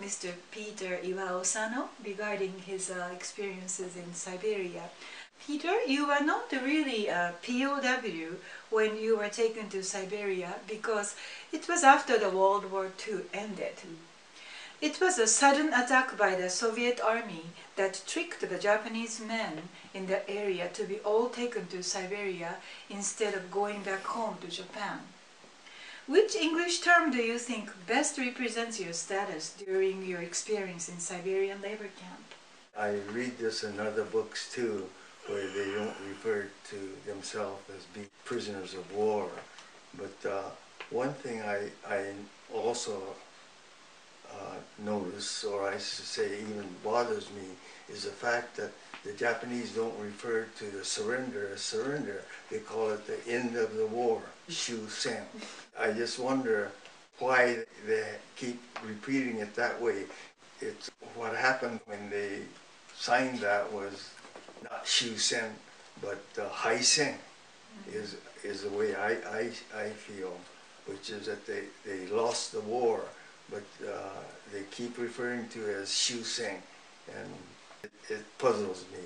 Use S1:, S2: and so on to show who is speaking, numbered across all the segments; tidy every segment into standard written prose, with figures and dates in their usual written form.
S1: Mr. Peter Iwao-Sano regarding his experiences in Siberia. Peter, you were not really a POW when you were taken to Siberia because it was after the World War II ended. It was a sudden attack by the Soviet army that tricked the Japanese men in the area to be all taken to Siberia instead of going back home to Japan. Which English term do you think best represents your status during your experience in Siberian labor camp?
S2: I read this in other books too, where they don't refer to themselves as being prisoners of war. But one thing I also notice, or I should say even bothers me, is the fact that the Japanese don't refer to the surrender as surrender. They call it the end of the war, Shusen. I just wonder why they keep repeating it that way. It's what happened when they signed that was not Shusen, but Haisen is the way I feel, which is that they lost the war, but they keep referring to it as Shusen, and it puzzles me.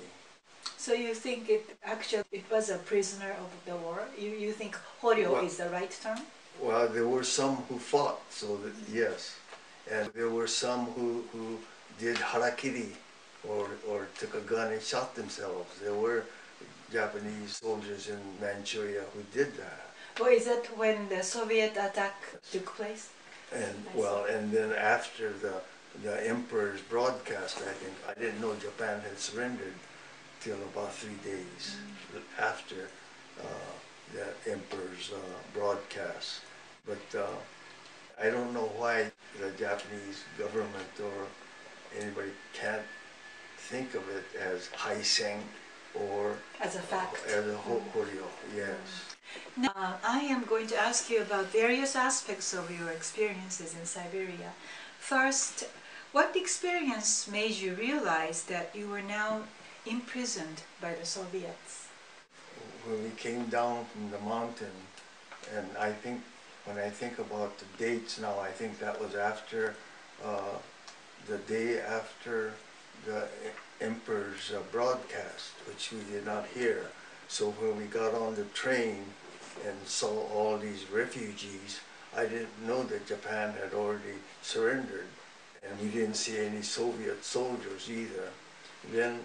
S1: So you think it was a prisoner of the war? You think Horyo is the right term?
S2: Well, there were some who fought, so that, yes. And there were some who did harakiri, or took a gun and shot themselves. There were Japanese soldiers in Manchuria who did that.
S1: Well, is that when the Soviet attack took place?
S2: And then after the emperor's broadcast, I didn't know Japan had surrendered till about 3 days after the emperor's broadcast. But I don't know why the Japanese government or anybody can't think of it as Haisen or
S1: as a fact.
S2: As a Horyo, yes.
S1: Now, I am going to ask you about various aspects of your experiences in Siberia. First, what experience made you realize that you were now imprisoned by the Soviets?
S2: When we came down from the mountain, and when I think about the dates now, I think that was after the day after the emperor's broadcast, which we did not hear. So when we got on the train and saw all these refugees, I didn't know that Japan had already surrendered, and we didn't see any Soviet soldiers either. Then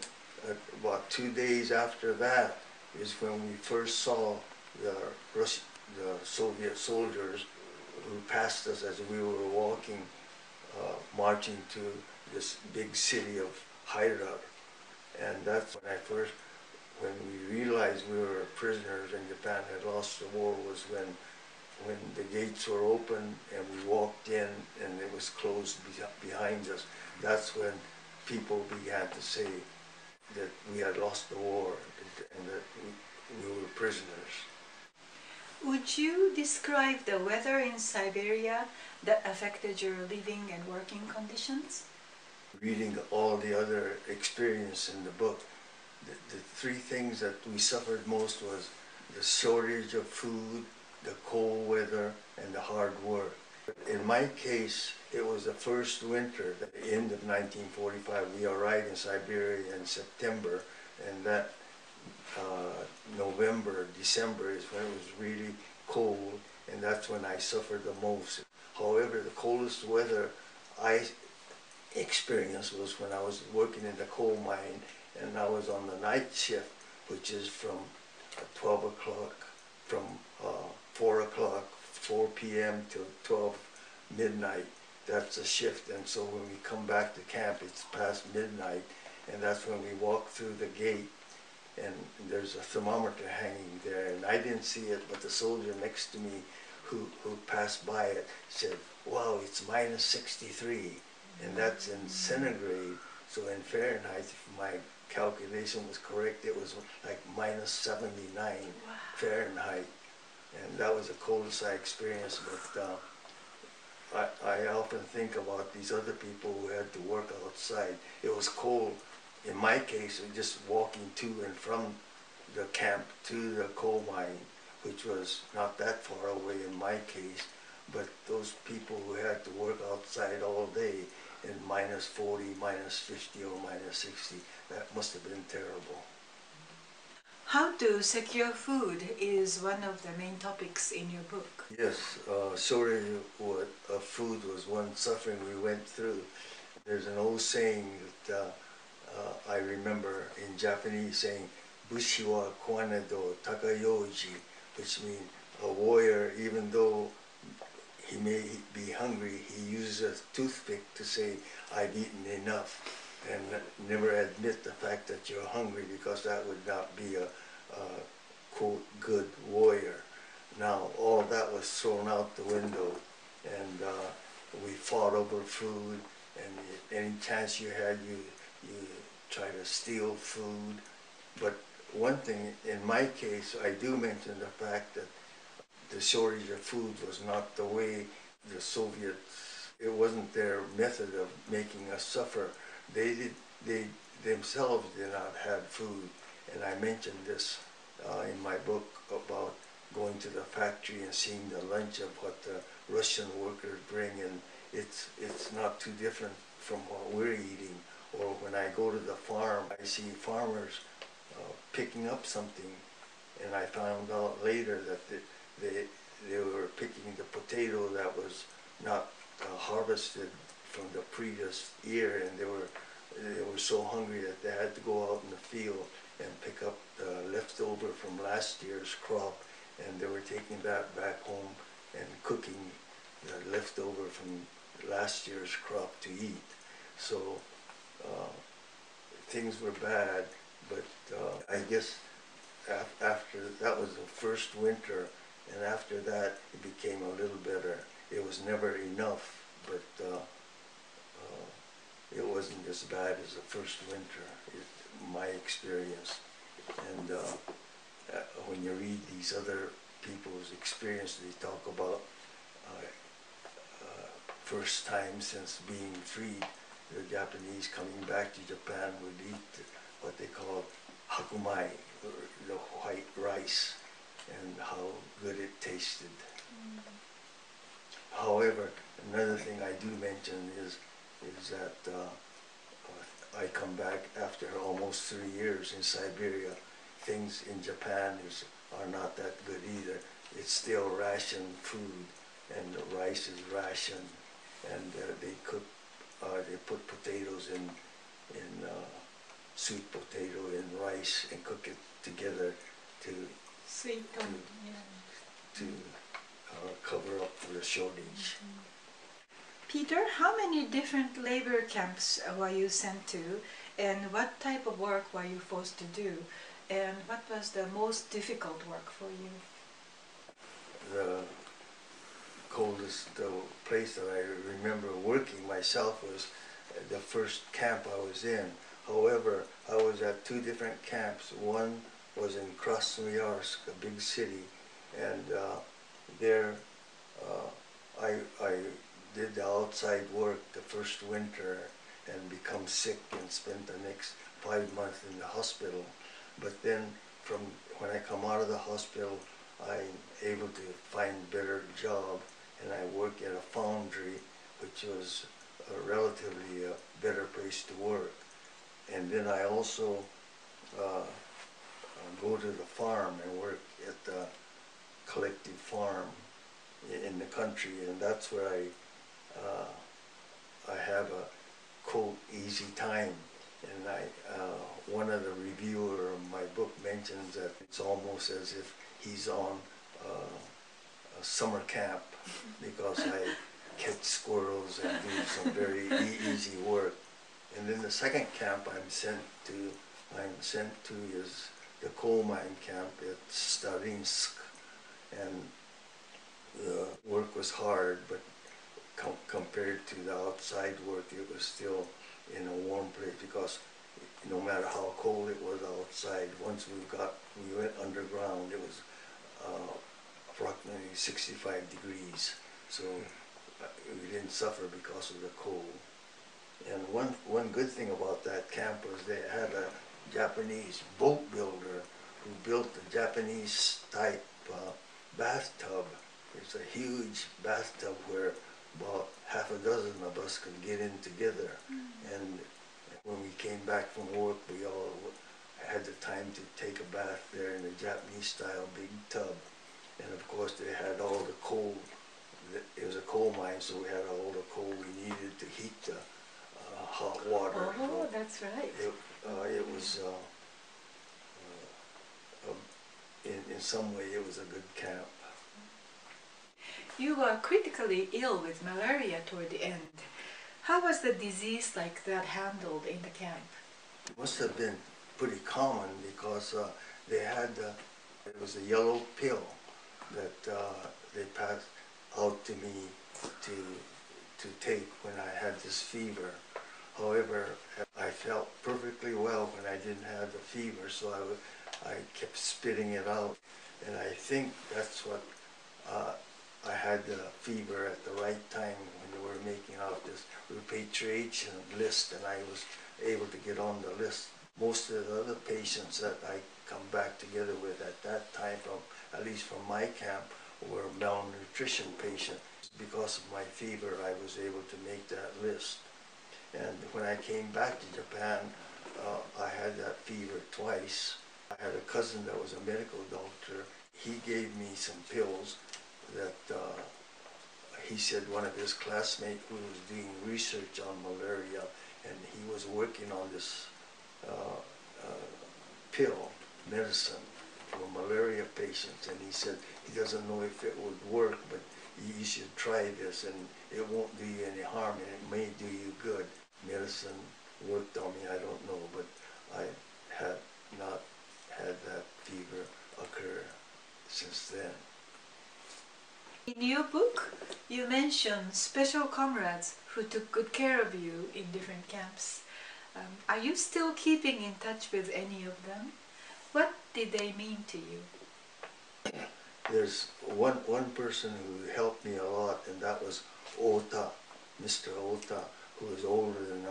S2: about 2 days after that is when we first saw the Soviet soldiers who passed us as we were walking, marching to this big city of Haira. And that's when we realized we were prisoners and Japan had lost the war, was when the gates were open and we walked in and it was closed behind us. That's when people began to say that we had lost the war and that we were prisoners.
S1: Would you describe the weather in Siberia that affected your living and working conditions?
S2: Reading all the other experience in the book, the three things that we suffered most was the shortage of food, the cold weather, and the hard work. In my case, it was the first winter, the end of 1945. We arrived in Siberia in September, and that November, December is when it was really cold, and that's when I suffered the most. However, the coldest weather I experienced was when I was working in the coal mine, and I was on the night shift, which is from 12 o'clock, from 4 p.m. till 12 midnight. That's a shift, and so when we come back to camp, it's past midnight, and that's when we walk through the gate, and there's a thermometer hanging there, and I didn't see it, but the soldier next to me who passed by it said, "Wow, it's minus 63, and that's in centigrade. So in Fahrenheit, if my calculation was correct, it was like minus 79 Fahrenheit, and that was the coldest I experienced. But I often think about these other people who had to work outside. It was cold. In my case, just walking to and from the camp to the coal mine, which was not that far away in my case, but those people who had to work outside all day, in minus 40, minus 50, or minus 60. That must have been terrible.
S1: How to secure food is one of the main topics in your book.
S2: Yes, shortage of food was one suffering we went through. There's an old saying that I remember in Japanese saying, "Bushi wa kwanedo takayoji," which means a warrior, even though he may be hungry, he uses a toothpick to say, "I've eaten enough," and never admit the fact that you're hungry, because that would not be a quote, good warrior. Now, all that was thrown out the window, and we fought over food, and any chance you had, you try to steal food. But one thing, in my case, I do mention the fact that the shortage of food was not the way the Soviets, it wasn't their method of making us suffer. They themselves did not have food. And I mentioned this in my book about going to the factory and seeing the lunch of what the Russian workers bring, and it's not too different from what we're eating. Or when I go to the farm, I see farmers picking up something, and I found out later that they were picking the potato that was not harvested from the previous year, and they were so hungry that they had to go out in the field and pick up the leftover from last year's crop, and they were taking that back home and cooking the leftover from last year's crop to eat. So things were bad, but I guess after that was the first winter, and after that it became a little better. It was never enough, but it wasn't as bad as the first winter, my experience. And when you read these other people's experience, they talk about first time since being freed, the Japanese coming back to Japan would eat what they call hakumai, or the white rice, and how good it tasted. However, another thing I do mention is that I come back after almost 3 years in Siberia. Things in Japan are not that good either. It's still ration food, and the rice is rationed, and they put potatoes in sweet potato in rice and cook it together to cover up for the shortage.
S1: Peter, how many different labor camps were you sent to, and what type of work were you forced to do, and what was the most difficult work for you?
S2: The place that I remember working myself was the first camp I was in. However, I was at 2 different camps. One was in Krasnoyarsk, a big city, and there I did the outside work the first winter and become sick and spent the next 5 months in the hospital. But then from when I come out of the hospital, I'm able to find a better job, and I work at a foundry, which was relatively a better place to work. And then I also go to the farm and work at the collective farm in the country, and that's where I have a quote easy time. And one of the reviewer of my book mentions that it's almost as if he's on a summer camp, because I catch squirrels and do some very easy work. And then the second camp I'm sent to is the coal mine camp at Starinsk, and the work was hard, but compared to the outside work, it was still in a warm place, because no matter how cold it was outside, once we went underground, it was approximately 65 degrees, so we didn't suffer because of the cold. And one good thing about that camp was they had a Japanese boat builder who built a Japanese type bathtub. It's a huge bathtub where about half a dozen of us could get in together. And when we came back from work, we all had the time to take a bath there in a Japanese-style big tub. And of course, they had all the coal. It was a coal mine, so we had all the coal we needed to heat the hot water.
S1: Oh, that's right.
S2: It was, in some way, it was a good camp.
S1: You were critically ill with malaria toward the end. How was the disease like that handled in the camp?
S2: It must have been pretty common because they had, it was a yellow pill that they passed out to me to take when I had this fever. However, I felt perfectly well when I didn't have the fever, so I kept spitting it out. And I think that's what, I had the fever at the right time when they were making out this repatriation list, and I was able to get on the list. Most of the other patients that I come back together with at that time, at least from my camp, were malnutrition patients. Because of my fever, I was able to make that list. And when I came back to Japan, I had that fever twice. I had a cousin that was a medical doctor. He gave me some pills that he said one of his classmates who was doing research on malaria, and he was working on this pill, medicine for malaria patients, and he said he doesn't know if it would work, but you should try this, and it won't do you any harm, and it may do you good. Medicine worked on me, I don't know, but I had not had that fever occur since then.
S1: In your book, you mention special comrades who took good care of you in different camps. Are you still keeping in touch with any of them? What did they mean to you?
S2: There's one person who helped me a lot, and that was Ota, Mr. Ota, who was older than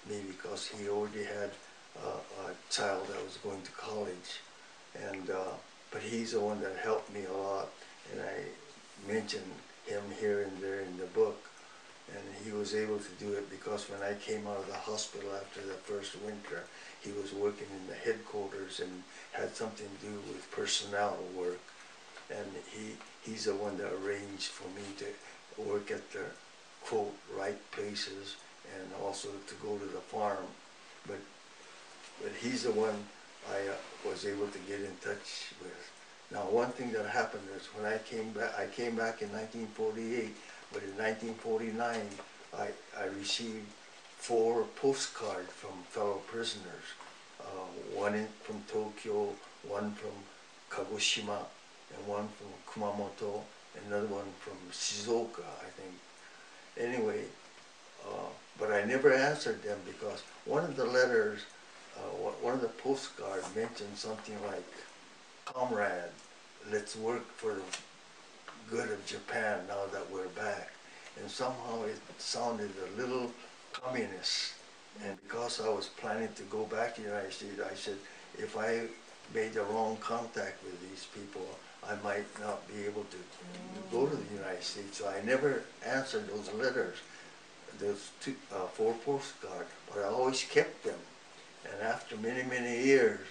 S2: me because he already had a child that was going to college. And but he's the one that helped me a lot, and I mentioned him here and there in the book. And he was able to do it because when I came out of the hospital after the first winter, he was working in the headquarters and had something to do with personnel work. And he's the one that arranged for me to work at the, quote, right places and also to go to the farm. But he's the one I was able to get in touch with. Now, one thing that happened is when I came back in 1948, but in 1949, I received 4 postcards from fellow prisoners. One from Tokyo, one from Kagoshima, and one from Kumamoto, and another one from Shizuoka, I think. Anyway, but I never answered them because one of the letters, one of the postcards mentioned something like, "Comrade, let's work for the good of Japan now that we're back." And somehow it sounded a little communist. And because I was planning to go back to the United States, I said, if I made the wrong contact with these people, I might not be able to go to the United States. So I never answered those letters, those 4 postcards, but I always kept them. And after many, many years,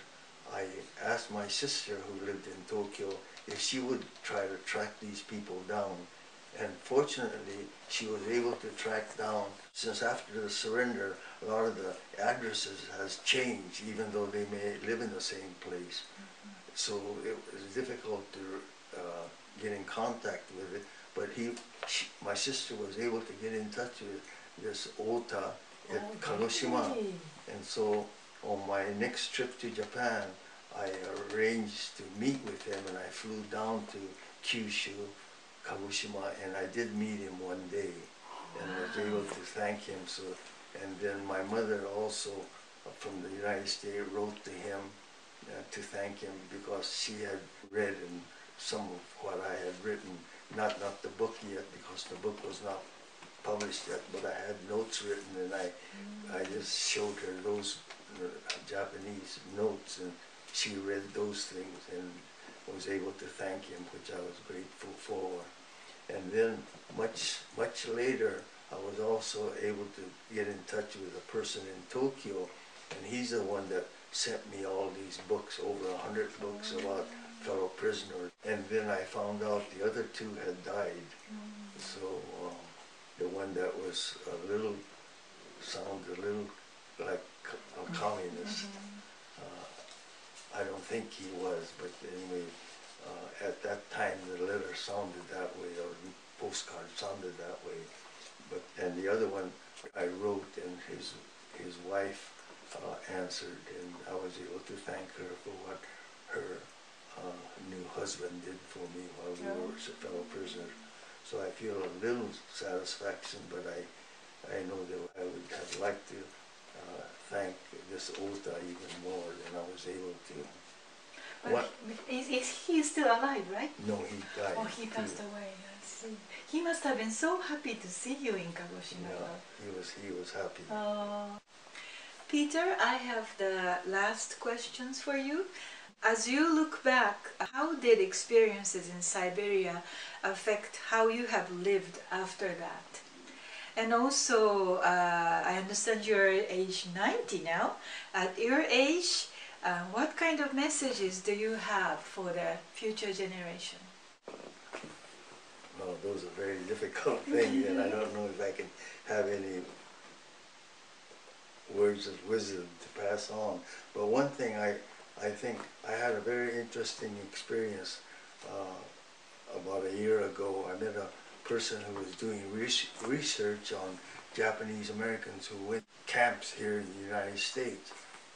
S2: I asked my sister who lived in Tokyo if she would try to track these people down. And fortunately, she was able to track down, since after the surrender, a lot of the addresses has changed, even though they may live in the same place. So it was difficult to get in contact with it. But my sister was able to get in touch with this Ota at Kagoshima. And so on my next trip to Japan, I arranged to meet with him, and I flew down to Kyushu, Kagoshima, and I did meet him one day, and was able to thank him. So, and then my mother also, from the United States, wrote to him to thank him because she had read some of what I had written, not the book yet because the book was not published yet, but I had notes written, and I just showed her those Japanese notes, and she read those things and was able to thank him, which I was grateful for. And then much later, I was also able to get in touch with a person in Tokyo, and he's the one that sent me all these books, over 100 books about fellow prisoners. And then I found out the other two had died. So the one that was sounded a little like a communist. I don't think he was, but anyway, at that time the letter sounded that way, or the postcard sounded that way. And the other one I wrote, and his wife answered, and I was able to thank her for what her new husband did for me while we were fellow prisoners. So I feel a little satisfaction, but I know that I would have liked to thank this Ota even more than I was able to.
S1: But is he still alive, right?
S2: No, he died.
S1: Oh, he passed away. I see. He must have been so happy to see you in Kagoshima.
S2: Yeah, he was happy.
S1: Peter, I have the last questions for you. As you look back, how did experiences in Siberia affect how you have lived after that? And also, I understand you're age 90 now. At your age, what kind of messages do you have for the future generation?
S2: Well, those are very difficult things, and I don't know if I can have any words of wisdom to pass on. But one thing I think I had a very interesting experience about a year ago. I met a person who was doing research on Japanese Americans who went camps here in the United States,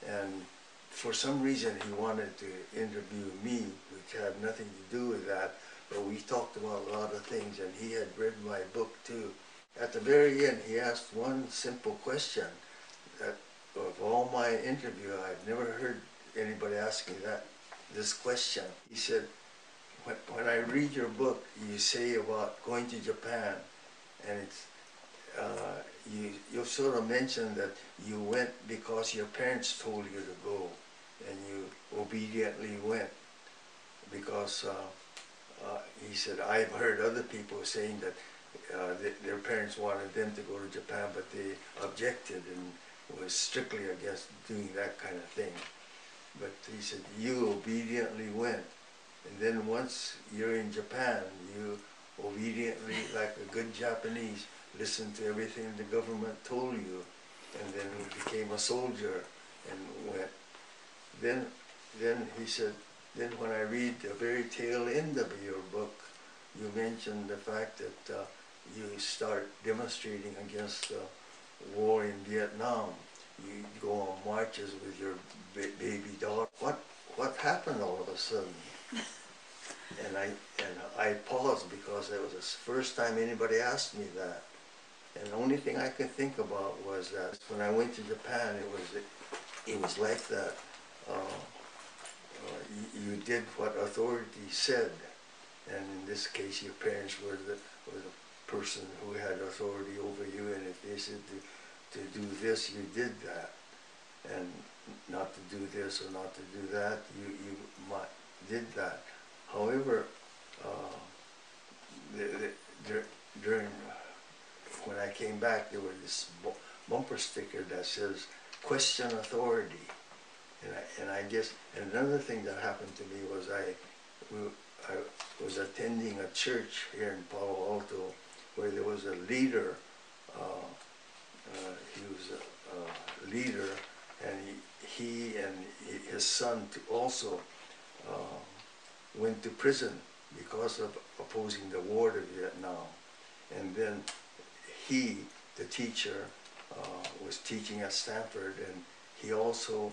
S2: and for some reason he wanted to interview me, which had nothing to do with that, but we talked about a lot of things, and he had read my book too. At the very end, he asked one simple question that of all my interview, I've never heard anybody ask me this question. He said, when I read your book, you say about going to Japan, and it's you sort of mentioned that you went because your parents told you to go, and you obediently went because he said, I've heard other people saying that their parents wanted them to go to Japan, but they objected and was strictly against doing that kind of thing. But he said, you obediently went. And then once you're in Japan, you obediently, like a good Japanese, listened to everything the government told you, and then became a soldier and went. Then he said, then when I read the very tail end of your book, you mentioned the fact that you start demonstrating against the war in Vietnam. You go on marches with your baby daughter. What happened all of a sudden? And I paused because it was the first time anybody asked me that. And the only thing I could think about was that when I went to Japan, it was like that. You did what authority said, and in this case, your parents were the person who had authority over you, and if they said to do this, you did that, and not to do this or not to do that, you did that. However, during when I came back, there was this bumper sticker that says "Question authority," and I guess another thing that happened to me was I was attending a church here in Palo Alto where there was a leader. He was a leader, and he and his son also went to prison because of opposing the war to Vietnam. And then he, the teacher, was teaching at Stanford, and he also,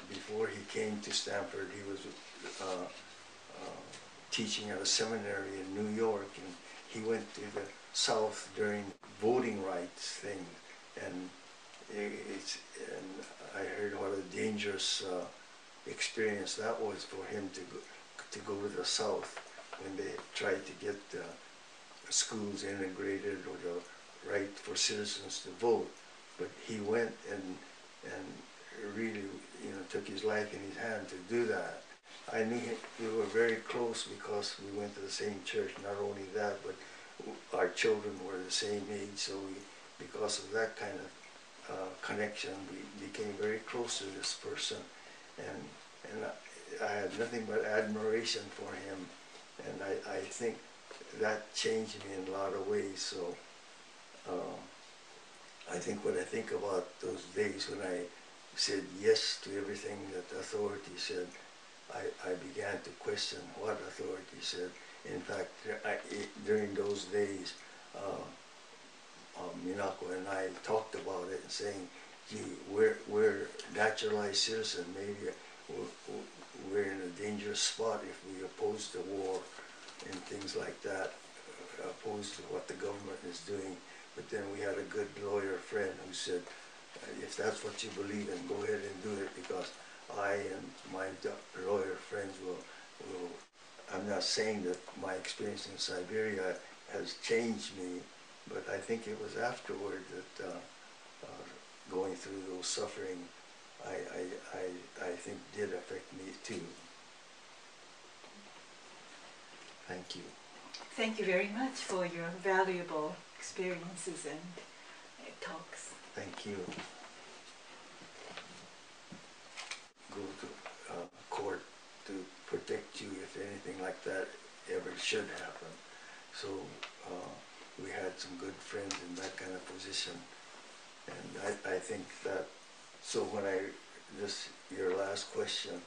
S2: before he came to Stanford, he was teaching at a seminary in New York, and he went to the South during voting rights thing, and I heard what a dangerous experience that was for him to go to the South when they tried to get schools integrated or the right for citizens to vote. But he went and really, took his life in his hand to do that. I knew him, we were very close because we went to the same church. Not only that, but our children were the same age, so because of that kind of connection, we became very close to this person, and I had nothing but admiration for him, and I think that changed me in a lot of ways. So I think when I think about those days when I said yes to everything that the authority said, I began to question what authority said. In fact, during those days, Minako and I talked about it and saying, gee, we're naturalized citizens, maybe we're in a dangerous spot if we oppose the war and things like that, oppose to what the government is doing. But then we had a good lawyer friend who said, if that's what you believe in, go ahead and do it, because I and my lawyer friends will I'm not saying that my experience in Siberia has changed me, but I think it was afterward that going through those suffering, I think did affect me too. Thank you.
S1: Thank you very much for your valuable experiences and talks.
S2: Thank you. Go to court to protect you if anything like that ever should happen. So we had some good friends in that kind of position, and I think that, so when your last question,